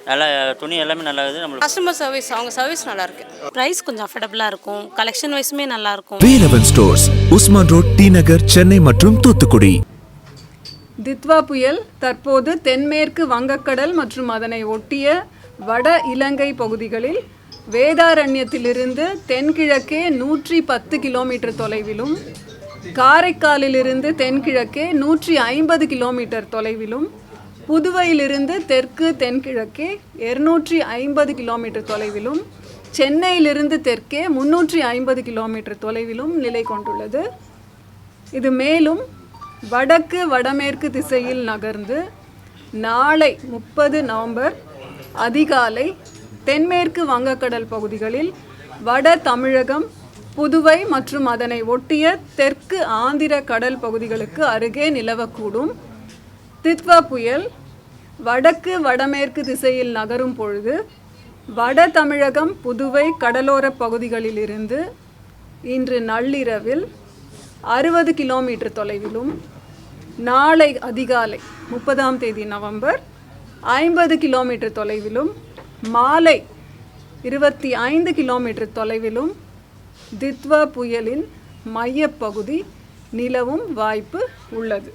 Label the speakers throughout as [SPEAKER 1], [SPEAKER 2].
[SPEAKER 1] நல்லா துணி எல்லாமே நல்லா இருக்குது. நம்மளுக்கு
[SPEAKER 2] கஸ்டமர் சர்வீஸ், அவங்க சர்வீஸ் நல்லாயிருக்கு.
[SPEAKER 3] ப்ரைஸ் கொஞ்சம் அஃபோர்டபுளாக இருக்கும். கலெக்ஷன் வைஸுமே நல்லாயிருக்கும்.
[SPEAKER 4] Velavan stores, Usman road, T Nagar, Chennai மற்றும் தூத்துக்குடி.
[SPEAKER 5] தித்வா புயல் தற்போது தென்மேற்கு வங்கக்கடல் மற்றும் அதனை ஒட்டிய வட இலங்கை பகுதிகளில் வேதாரண்யத்திலிருந்து தென்கிழக்கே 110 கிலோமீட்டர் தொலைவிலும், காரைக்காலிலிருந்து தென்கிழக்கே 150 கிலோமீட்டர் தொலைவிலும், புதுவையிலிருந்து தெற்கு தென்கிழக்கே 250 கிலோமீட்டர் தொலைவிலும், சென்னையிலிருந்து தெற்கே 350 கிலோமீட்டர் தொலைவிலும் நிலை கொண்டுள்ளது. இது மேலும் வடக்கு வடமேற்கு திசையில் நகர்ந்து நாளை 30 நவம்பர் அதிகாலை தென்மேற்கு வங்கக்கடல் பகுதிகளில் வட தமிழகம், புதுவை மற்றும் அதனை ஒட்டிய தெற்கு ஆந்திர கடல் பகுதிகளுக்கு அருகே நிலவக்கூடும். தித்வா புயல் வடக்கு வடமேற்கு திசையில் நகரும் பொழுது வட தமிழகம், புதுவை கடலோர பகுதிகளிலிருந்து இன்று நள்ளிரவில் 60 கிலோமீட்டர் தொலைவிலும், நாளை அதிகாலை 30ஆம் தேதி நவம்பர் 50 கிலோமீட்டர் தொலைவிலும், மாலை 25 கிலோமீட்டர் தொலைவிலும் தித்வா புயலின் மையப்பகுதி நிலவும் வாய்ப்பு உள்ளது.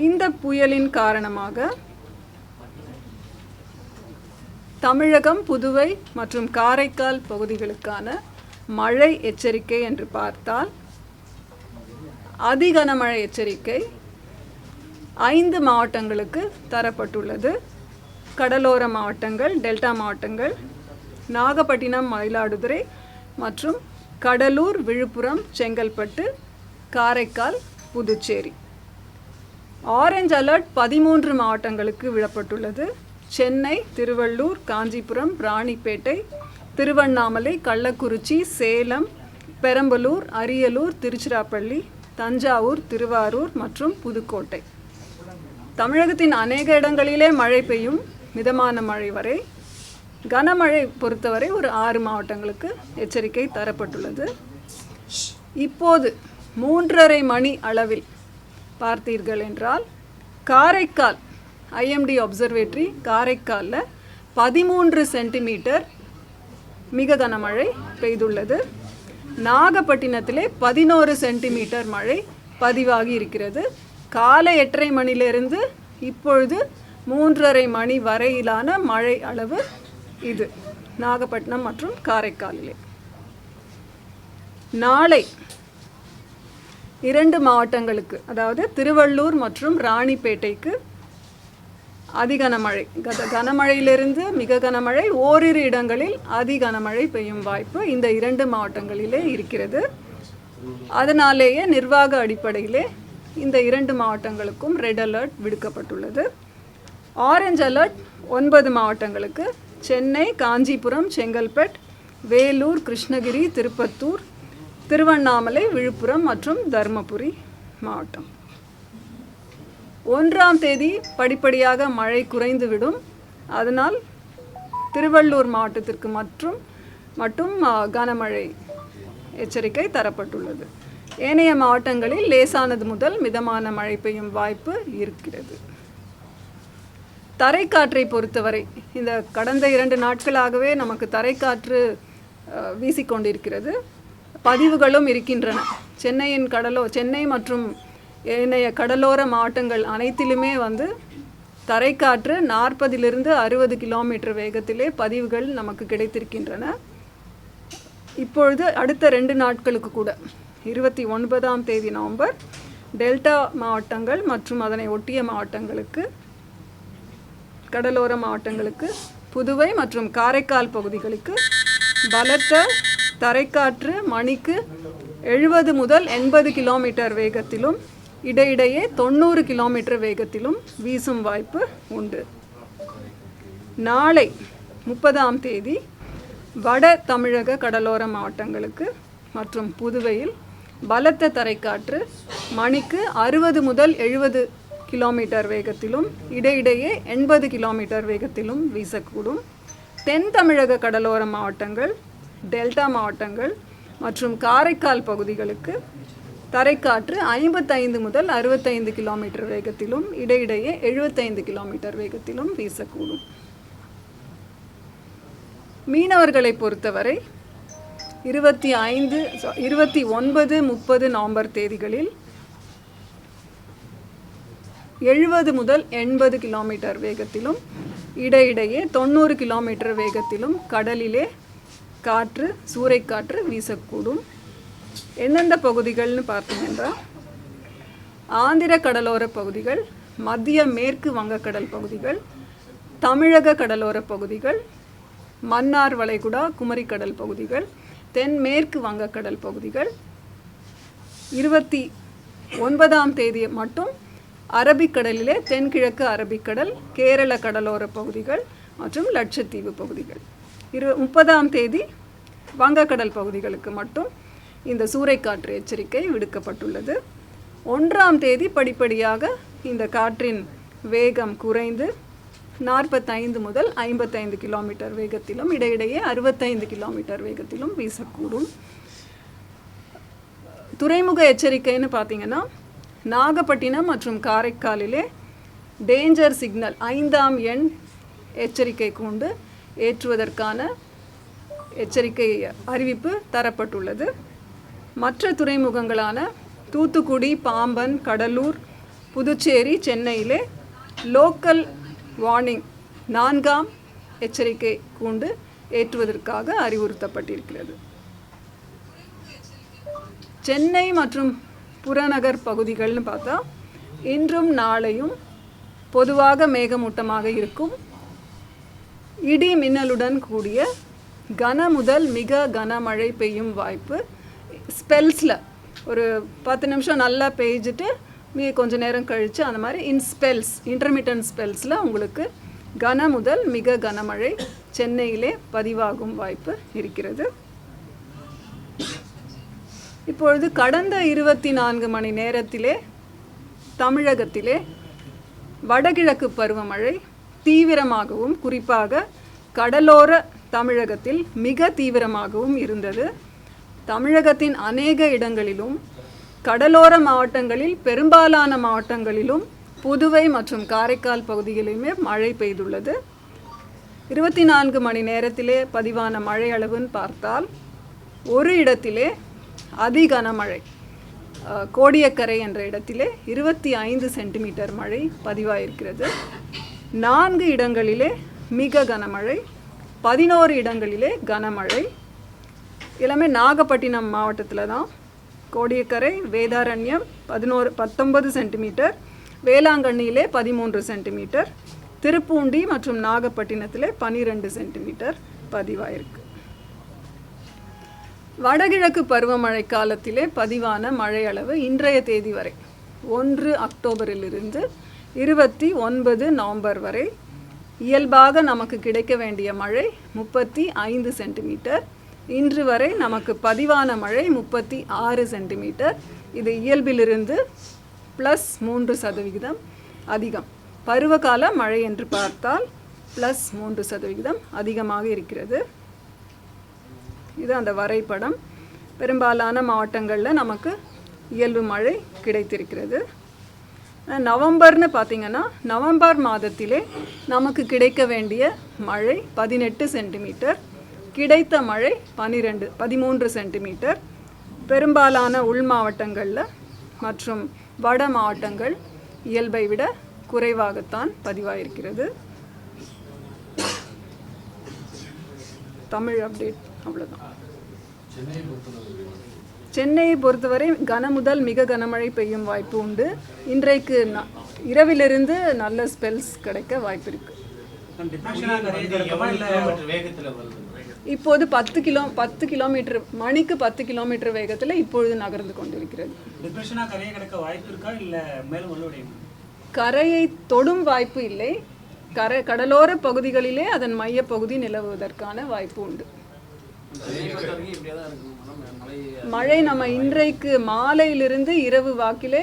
[SPEAKER 5] இந்த புயலின் காரணமாக தமிழகம், புதுவை மற்றும் காரைக்கால் பகுதிகளுக்கான மழை எச்சரிக்கை என்று பார்த்தால், அதிகனமழை எச்சரிக்கை 5 மாவட்டங்களுக்கு தரப்பட்டுள்ளது. கடலோர மாவட்டங்கள், டெல்டா மாவட்டங்கள், நாகப்பட்டினம், மயிலாடுதுறை மற்றும் கடலூர், விழுப்புரம், செங்கல்பட்டு, காரைக்கால், புதுச்சேரி. ஆரஞ்ச் அலர்ட் 13 மாவட்டங்களுக்கு விடப்பட்டுள்ளது. சென்னை, திருவள்ளூர், காஞ்சிபுரம், ராணிப்பேட்டை, திருவண்ணாமலை, கள்ளக்குறிச்சி, சேலம், பெரம்பலூர், அரியலூர், திருச்சிராப்பள்ளி, தஞ்சாவூர், திருவாரூர் மற்றும் புதுக்கோட்டை. தமிழகத்தின் அநேக இடங்களிலே மழை பெய்யும். மிதமான மழை வரை, கனமழை பொறுத்தவரை ஒரு 6 மாவட்டங்களுக்கு எச்சரிக்கை தரப்பட்டுள்ளது. இப்போது 3:30 மணி அளவில் பார்த்தீர்கள் என்றால், காரைக்கால் ஐஎம்டி அப்சர்வேட்டரி காரைக்காலில் 13 சென்டிமீட்டர் மிக கனமழை பெய்துள்ளது. நாகப்பட்டினத்திலே 11 சென்டிமீட்டர் மழை பதிவாகி இருக்கிறது. காலை 8:30 மணிலிருந்து இப்பொழுது 3:30 மணி வரையிலான மழை அளவு இது நாகப்பட்டினம் மற்றும் காரைக்காலிலே. நாளை 2 மாவட்டங்களுக்கு, அதாவது திருவள்ளூர் மற்றும் ராணிப்பேட்டைக்கு அதிகனமழை, கனமழையிலிருந்து மிக கனமழை, ஓரிரு இடங்களில் அதிகனமழை பெய்யும் வாய்ப்பு இந்த 2 மாவட்டங்களிலே இருக்கிறது. அதனாலேயே நிர்வாக அடிப்படையிலே இந்த 2 மாவட்டங்களுக்கும் ரெட் அலர்ட் விடுக்கப்பட்டுள்ளது. ஆரஞ்ச் அலர்ட் 9 மாவட்டங்களுக்கு, சென்னை, காஞ்சிபுரம், செங்கல்பட்டு, வேலூர், கிருஷ்ணகிரி, திருப்பத்தூர், திருவண்ணாமலை, விழுப்புரம் மற்றும் தருமபுரி மாவட்டம். 1ஆம் தேதி படிப்படியாக மழை குறைந்துவிடும். அதனால் திருவள்ளூர் மாவட்டத்திற்கு மட்டும் கனமழை எச்சரிக்கை தரப்பட்டுள்ளது. ஏனைய மாவட்டங்களில் லேசானது முதல் மிதமான மழை பெய்யும் வாய்ப்பு இருக்கிறது. தரைக்காற்றை பொறுத்தவரை இந்த கடந்த 2 நாட்களாகவே நமக்கு தரைக்காற்று வீசிக்கொண்டிருக்கிறது. பதிவுகளும் இருக்கின்றன. சென்னை மற்றும் ஏனைய கடலோர மாவட்டங்கள் அனைத்திலுமே தரைக்காற்று 40லிருந்து 60 கிலோமீட்டர் வேகத்திலே பதிவுகள் நமக்கு கிடைத்திருக்கின்றன. இப்பொழுது அடுத்த 2 நாட்களுக்கு கூட 29ஆம் தேதி நவம்பர் டெல்டா மாவட்டங்கள் மற்றும் அதனை ஒட்டிய மாவட்டங்களுக்கு, கடலோர மாவட்டங்களுக்கு, புதுவை மற்றும் காரைக்கால் பகுதிகளுக்கு பலத்த தரைக்காற்று மணிக்கு 70 முதல் 80 கிலோமீட்டர் வேகத்திலும், இடையிடையே 90 கிலோமீட்டர் வேகத்திலும் வீசும் வாய்ப்பு உண்டு. நாளை 30ஆம் தேதி வட தமிழக கடலோர மாவட்டங்களுக்கு மற்றும் புதுவையில் பலத்த தரைக்காற்று மணிக்கு 60 முதல் 70 கிலோமீட்டர் வேகத்திலும், இடையிடையே 80 கிலோமீட்டர் வேகத்திலும் வீசக்கூடும். தென் தமிழக கடலோர மாவட்டங்கள், டெல்டா மாவட்டங்கள் மற்றும் காரைக்கால் பகுதிகளுக்கு தரைக்காற்று 55 முதல் 65 கிலோமீட்டர் வேகத்திலும் இடையிடையே 75 கிலோமீட்டர் வேகத்திலும் வீசக்கூடும். மீனவர்களை பொறுத்தவரை 29, 30 நவம்பர் தேதிகளில் 70 முதல் 80 கிலோமீட்டர் வேகத்திலும் இடையிடையே 90 கிலோமீட்டர் வேகத்திலும் கடலிலே காற்று சூறைக்காற்று வீசக்கூடும். எந்தெந்த பகுதிகள்னு பார்த்தீங்கன்னா ஆந்திர கடலோர பகுதிகள், மத்திய மேற்கு வங்கக்கடல் பகுதிகள், தமிழக கடலோர பகுதிகள், மன்னார் வளைகுடா குமரிக்கடல் பகுதிகள், தென்மேற்கு வங்கக்கடல் பகுதிகள். 29ஆம் தேதி மட்டும் அரபிக்கடலிலே தென்கிழக்கு அரபிக்கடல், கேரள கடலோர பகுதிகள் மற்றும் லட்சத்தீவு பகுதிகள். 30ஆம் தேதி வங்கக்கடல் பகுதிகளுக்கு மட்டும் இந்த சூறைக்காற்று எச்சரிக்கை விடுக்கப்பட்டுள்ளது. 1ஆம் தேதி படிப்படியாக இந்த காற்றின் வேகம் குறைந்து 45 முதல் 55 கிலோமீட்டர் வேகத்திலும் இடையிடையே 65 கிலோமீட்டர் வேகத்திலும் வீசக்கூடும். துறைமுக எச்சரிக்கைன்னு பார்த்தீங்கன்னா நாகப்பட்டினம் மற்றும் காரைக்காலிலே டேஞ்சர் சிக்னல் 5ஆம் எண் எச்சரிக்கை கொண்டு ஏற்றுவதற்கான எச்சரிக்கை அறிவிப்பு தரப்பட்டுள்ளது. மற்ற துறைமுகங்களான தூத்துக்குடி, பாம்பன், கடலூர், புதுச்சேரி, சென்னையிலே லோக்கல் வார்னிங் 4ஆம் எச்சரிக்கை கொண்டு ஏற்றுவதற்காக அறிவுறுத்தப்பட்டிருக்கிறது. சென்னை மற்றும் புறநகர் பகுதிகள்னு பார்த்தா இன்றும் நாளையும் பொதுவாக மேகமூட்டமாக இருக்கும். இடி மின்னலுடன் கூடிய கன முதல் மிக கனமழை பெய்யும் வாய்ப்பு. ஸ்பெல்ஸில் ஒரு 10 நிமிஷம் நல்லா பெய்ஞ்சிட்டு கொஞ்சம் நேரம் கழித்து அந்த மாதிரி இன்டர்மிட்டன்ட் ஸ்பெல்ஸில் உங்களுக்கு கன முதல் மிக கனமழை சென்னையிலே பதிவாகும் வாய்ப்பு இருக்கிறது. இப்பொழுது கடந்த 24 மணி நேரத்திலே தமிழகத்திலே வடகிழக்கு பருவமழை தீவிரமாகவும் குறிப்பாக கடலோர தமிழகத்தில் மிக தீவிரமாகவும் இருந்தது. தமிழகத்தின் அநேக இடங்களிலும் கடலோர மாவட்டங்களில் பெரும்பாலான மாவட்டங்களிலும் புதுவை மற்றும் காரைக்கால் பகுதிகளிலுமே மழை பெய்துள்ளது. 24 மணி நேரத்திலே பதிவான மழை அளவுன்னு பார்த்தால் ஒரு இடத்திலே அதிகனமழை கோடியக்கரை என்ற இடத்திலே 25 சென்டிமீட்டர் மழை பதிவாயிருக்கிறது. 4 இடங்களிலே மிக கனமழை, 11 இடங்களிலே கனமழை. எல்லாமே நாகப்பட்டினம் மாவட்டத்தில் தான். கோடியக்கரை, வேதாரண்யம் 19 சென்டிமீட்டர், வேளாங்கண்ணியிலே 13 சென்டிமீட்டர், திருப்பூண்டி மற்றும் நாகப்பட்டினத்திலே 12 சென்டிமீட்டர் பதிவாயிருக்கு. வடகிழக்கு பருவமழை காலத்திலே பதிவான மழை அளவு இன்றைய தேதி வரை 1 அக்டோபரிலிருந்து 29 நவம்பர் வரை இயல்பாக நமக்கு கிடைக்க வேண்டிய மழை 35 சென்டிமீட்டர். இன்று வரை நமக்கு பதிவான மழை 36 சென்டிமீட்டர். இது இயல்பிலிருந்து +3% அதிகம். பருவகால மழை என்று பார்த்தால் +3% அதிகமாக இருக்கிறது. இது அந்த வரைபடம். பெரும்பாலான மாவட்டங்களில் நமக்கு இயல்பு மழை கிடைத்திருக்கிறது. நவம்பர்னு பார்த்திங்கன்னா நவம்பர் மாதத்திலே நமக்கு கிடைக்க வேண்டிய மழை 18 சென்டிமீட்டர், கிடைத்த மழை 13 சென்டிமீட்டர். பெரும்பாலான உள் மாவட்டங்களில் மற்றும் வட மாவட்டங்கள் இயல்பை விட குறைவாகத்தான் பதிவாயிருக்கிறது. தமிழ் அப்டேட் அவ்வளோதான். சென்னையை பொறுத்தவரை கன முதல் மிக கனமழை பெய்யும் வாய்ப்பு உண்டு. இன்றைக்கு இரவிலிருந்து நல்ல ஸ்பெல்ஸ் கிடைக்க வாய்ப்பு இருக்குது. இப்போது 10 கிலோமீட்டர் மணிக்கு 10 கிலோமீட்டர் வேகத்தில் இப்பொழுது நகர்ந்து கொண்டிருக்கிறது. கரையை தொடும் வாய்ப்பு இல்லை. கடலோர பகுதிகளிலே அதன் மையப்பகுதி நிலவுவதற்கான வாய்ப்பு உண்டு. மழை நம்ம இன்றைக்கு மாலையிலிருந்து இரவு வாக்கிலே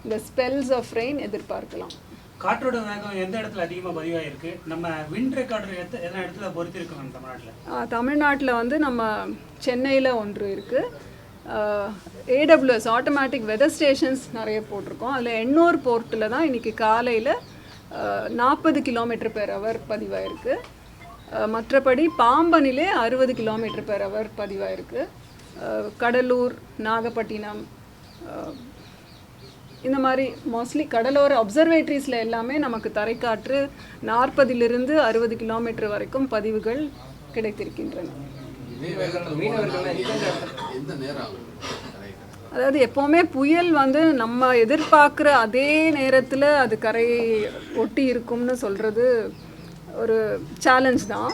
[SPEAKER 5] இந்த ஸ்பெல்ஸ் ஆஃப் ரெயின் எதிர்பார்க்கலாம்.
[SPEAKER 6] காற்றோட வேகம் எந்த இடத்துல அதிகமாக பதிவாயிருக்கு? நம்ம விண்ட் ரெக்கார்டர் எந்த இடத்துல பொறுத்திருக்கோம் தமிழ்நாட்டில்?
[SPEAKER 5] தமிழ்நாட்டில் வந்து நம்ம சென்னையில் ஒன்று இருக்குது, ஏடபிள்யூஎஸ் ஆட்டோமேட்டிக் வெதர் ஸ்டேஷன்ஸ் நிறைய போட்டிருக்கோம். அதில் எண்ணூர் போர்ட்டில் தான் இன்றைக்கி காலையில் 40 km/h பதிவாயிருக்கு. மற்றபடி பாம்பனிலே 60 km/h பதிவாயிருக்கு. கடலூர், நாகப்பட்டினம், இந்த மாதிரி மோஸ்ட்லி கடலோர அப்சர்வேட்டரிஸில் எல்லாமே நமக்கு தரைக்காற்று 40 to 60 km வரைக்கும் பதிவுகள் கிடைத்திருக்கின்றன. அதாவது எப்போவுமே புயல் வந்து நம்ம எதிர்பார்க்குற அதே நேரத்தில் அது கரையை ஒட்டி இருக்கும்னு சொல்கிறது ஒரு சேலஞ்ச் தான்.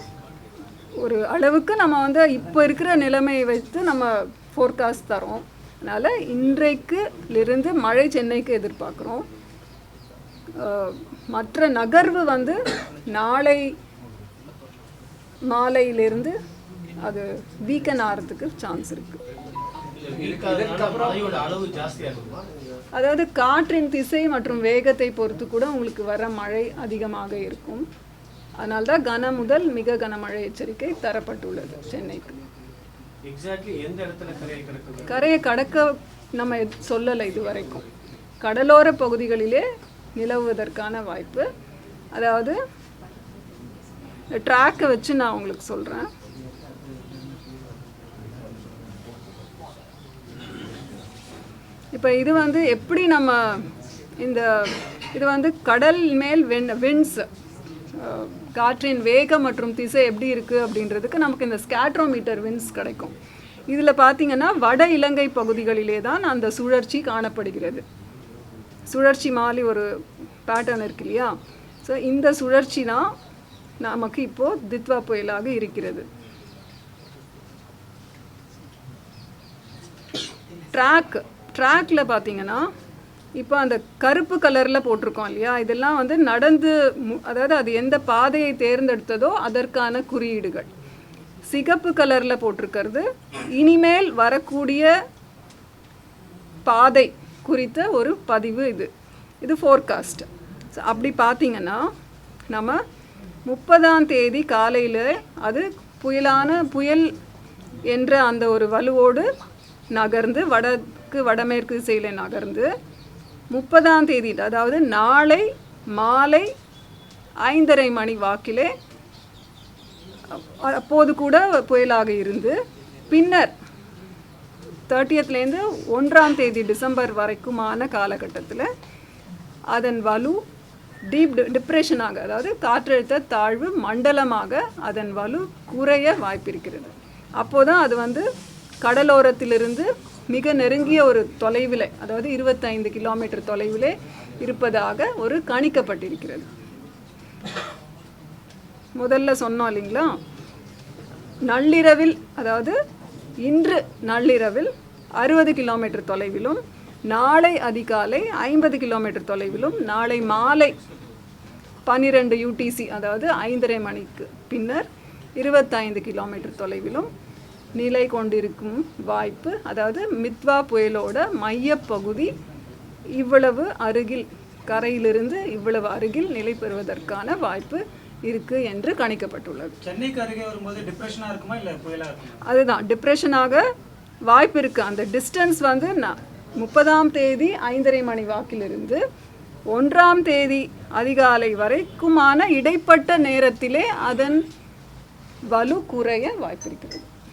[SPEAKER 5] ஒரு அளவுக்கு நம்ம வந்து இப்போ இருக்கிற நிலைமையை வைத்து நம்ம ஃபோர்காஸ்ட் தரோம். அதனால் இன்றைக்குலிருந்து மழை சென்னைக்கு எதிர்பார்க்குறோம். மற்ற நகர்வு வந்து நாளை மாலையிலிருந்து அது வீக்கன் ஆகிறதுக்கு சான்ஸ் இருக்குது. அதாவது காற்றின் திசை மற்றும் வேகத்தை பொறுத்து கூட உங்களுக்கு வர மழை அதிகமாக இருக்கும். அதனால்தான் கன முதல் மிக கனமழை எச்சரிக்கை தரப்பட்டுள்ளது சென்னைக்கு. கரையை கடக்க நம்ம சொல்லலை இதுவரைக்கும். கடலோர பகுதிகளிலே நிலவுவதற்கான வாய்ப்பு. அதாவது ட்ராக்கை வச்சு நான் உங்களுக்கு சொல்கிறேன். இப்போ இது வந்து எப்படி நம்ம இது வந்து கடல் மேல் விண்ட்ஸ் காற்றின் வேகம் மற்றும் திசை எப்படி இருக்குது அப்படின்றதுக்கு நமக்கு இந்த ஸ்கேட்ரோமீட்டர் விண்ட்ஸ் கிடைக்கும். இதில் பார்த்திங்கன்னா வட இலங்கை பகுதிகளிலே தான் அந்த சுழற்சி காணப்படுகிறது. சுழற்சி மாதிரி ஒரு பேட்டர்ன் இருக்கு இல்லையா? ஸோ இந்த சுழற்சி தான் நமக்கு இப்போது தித்வா புயலாக இருக்கிறது. ட்ராக்கில் பார்த்திங்கன்னா இப்போ அந்த கருப்பு கலரில் போட்டிருக்கோம் இல்லையா? இதெல்லாம் வந்து அதாவது அது எந்த பாதையை தேர்ந்தெடுத்ததோ அதற்கான குறியீடுகள். சிகப்பு கலரில் போட்டிருக்கிறது இனிமேல் வரக்கூடிய பாதை குறித்த ஒரு பதிவு. இது ஃபோர்காஸ்ட். ஸோ அப்படி பார்த்திங்கன்னா நம்ம 30ஆம் தேதி காலையில் அது புயல் என்ற அந்த ஒரு வலுவோடு நகர்ந்து வடமேற்கு திசையில் நகர்ந்து 30ஆம் தேதி அதாவது நாளை மாலை 5:30 மணி வாக்கிலே அப்போது கூட புயலாக இருந்து பின்னர் 30th 1ஆம் தேதி டிசம்பர் வரைக்குமான காலகட்டத்தில் அதன் வலு டிப்ரெஷனாக, அதாவது காற்றழுத்த தாழ்வு மண்டலமாக அதன் வலு குறைய வாய்ப்பிருக்கிறது. அப்போதான் அது வந்து கடலோரத்திலிருந்து மிக நெருங்கிய ஒரு தொலைவில், அதாவது 25 km தொலைவிலே இருப்பதாக ஒரு கணிக்கப்பட்டிருக்கிறது. முதல்ல சொன்னோம் இல்லைங்களா, நள்ளிரவில், அதாவது இன்று நள்ளிரவில் 60 km தொலைவிலும், நாளை அதிகாலை 50 km தொலைவிலும், நாளை மாலை 12 UTC அதாவது 5:30 மணிக்கு பின்னர் 25 km தொலைவிலும் நிலை கொண்டிருக்கும் வாய்ப்பு. அதாவது மித்வா புயலோட மையப்பகுதி இவ்வளவு அருகில், கரையிலிருந்து இவ்வளவு அருகில் நிலை பெறுவதற்கான வாய்ப்பு இருக்கு என்று கணிக்கப்பட்டுள்ளது.
[SPEAKER 6] சென்னைக்கு அருகே வரும்போது டிப்ரெஷனாக இருக்குமா இல்லை புயலாக இருக்குமா?
[SPEAKER 5] அதுதான் டிப்ரெஷனாக வாய்ப்பு இருக்குது. அந்த டிஸ்டன்ஸ் வந்து 30ஆம் தேதி 5:30 மணி வாக்கிலிருந்து 1ஆம் தேதி அதிகாலை வரைக்குமான இடைப்பட்ட நேரத்திலே அதன் வலு குறைய வாய்ப்பிருக்கிறது.